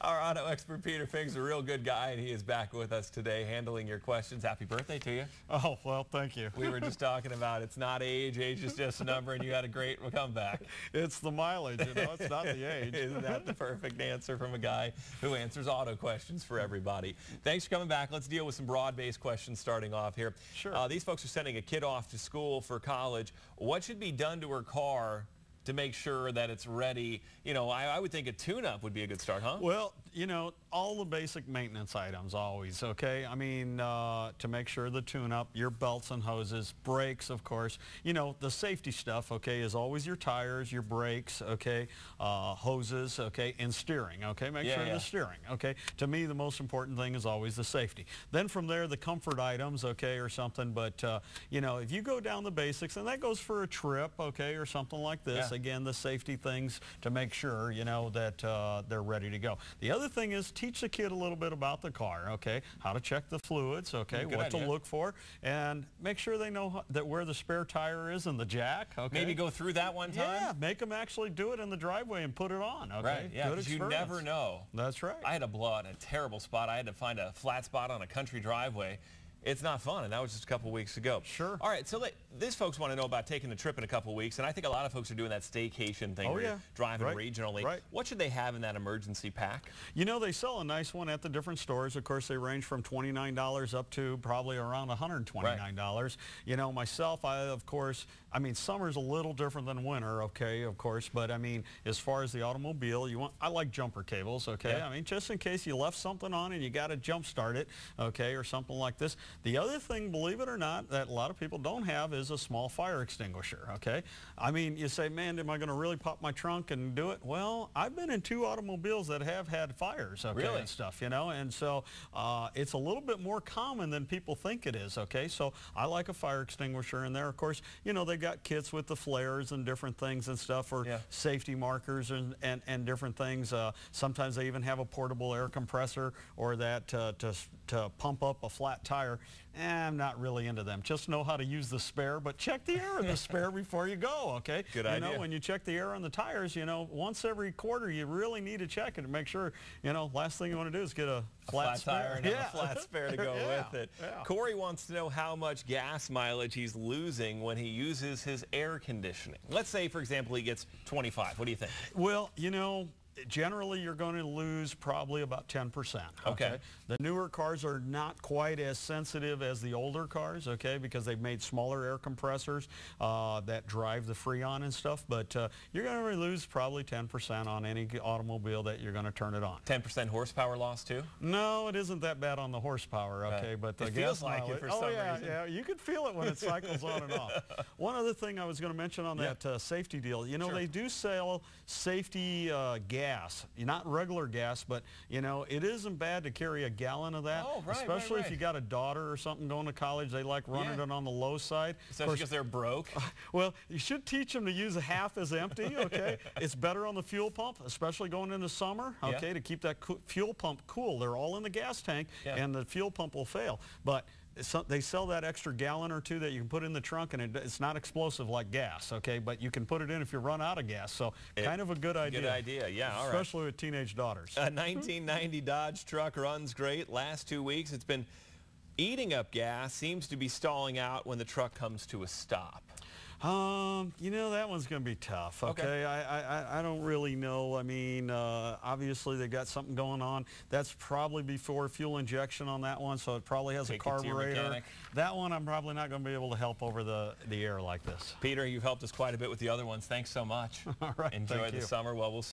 Our auto expert, Peter Fink's a real good guy, and he is back with us today handling your questions. Happy birthday to you. Oh, well, thank you. We were just talking about it's not age. Age is just a number, and you had a great comeback. It's the mileage, you know. It's not the age. Isn't that the perfect answer from a guy who answers auto questions for everybody? Thanks for coming back. Let's deal with some broad-based questions starting off here. Sure. These folks are sending a kid off to school for college. What should be done to her car to make sure that it's ready? You know, I would think a tune-up would be a good start, huh? Well, you know, all the basic maintenance items always, okay? I mean, to make sure the tune-up, your belts and hoses, brakes, of course. You know, the safety stuff, okay, is always your tires, your brakes, okay, hoses, okay, and steering, okay? Make sure the steering, okay? To me, the most important thing is always the safety. Then from there, the comfort items, okay, or something. But, you know, if you go down the basics, and that goes for a trip, okay, or something like this, again, the safety things to make sure, you know, that they're ready to go. The other thing is teach the kid a little bit about the car, okay, how to check the fluids, okay, what to look for, and make sure they know that where the spare tire is and the jack, okay. Maybe go through that one time? Yeah, make them actually do it in the driveway and put it on, okay. Right, yeah, because you never know. That's right. I had to blow out in a terrible spot. I had to find a flat spot on a country driveway. It's not fun, and that was just a couple weeks ago. Sure. All right, so these folks want to know about taking a trip in a couple weeks, and I think a lot of folks are doing that staycation thing where you're driving regionally. Right. What should they have in that emergency pack? You know, they sell a nice one at the different stores. Of course, they range from $29 up to probably around $129. Right. You know, myself, of course, I mean, summer's a little different than winter, okay, of course, but I mean, as far as the automobile, I like jumper cables, okay? I mean, just in case you left something on and you got to jump start it, okay, or something like this. The other thing, believe it or not, that a lot of people don't have is a small fire extinguisher, okay? I mean, you say, man, am I going to really pop my trunk and do it? Well, I've been in 2 automobiles that have had fires, okay, and stuff, you know, and so it's a little bit more common than people think it is, okay? So I like a fire extinguisher in there. Of course, you know, they got kits with the flares and different things and stuff for safety markers and different things. Sometimes they even have a portable air compressor or that to pump up a flat tire. I'm not really into them. Just know how to use the spare, but check the air in the spare before you go, okay? Good idea. You know, when you check the air on the tires, you know, once every quarter you really need to check it to make sure, you know, last thing you want to do is get a flat tire and have a flat spare to go with it. Yeah. Corey wants to know how much gas mileage he's losing when he uses his air conditioning. Let's say, for example, he gets 25. What do you think? Well, you know, generally you're going to lose probably about 10%. Okay. The newer cars are not quite as sensitive as the older cars, okay, because they've made smaller air compressors that drive the Freon and stuff, but you're going to lose probably 10% on any automobile that you're going to turn it on. 10% horsepower loss too? No, it isn't that bad on the horsepower, okay, but the it gas feels like mileage, it for some reason. Yeah, you can feel it when it cycles on and off. One other thing I was going to mention on that safety deal, you know, they do sell safety gas, not regular gas, but you know, it isn't bad to carry a gallon of that, especially if you got a daughter or something going to college. They like running it on the low side. Especially because they're broke. Well, you should teach them to use a half as empty, okay? It's better on the fuel pump, especially going into summer, okay, to keep that fuel pump cool. They're all in the gas tank, and the fuel pump will fail. But they sell that extra gallon or two that you can put in the trunk, and it's not explosive like gas, okay? But you can put it in if you run out of gas, so kind of a good idea. Good idea, yeah, all right. Especially with teenage daughters. A 1990 Dodge truck runs great. Last 2 weeks, it's been eating up gas, seems to be stalling out when the truck comes to a stop. You know, that one's going to be tough, okay? I don't really know. I mean, obviously they got something going on. That's probably before fuel injection on that one, so it probably has a carburetor. That one I'm probably not going to be able to help over the air like this. Peter, you've helped us quite a bit with the other ones. Thanks so much. All right, enjoy the summer. Well, we'll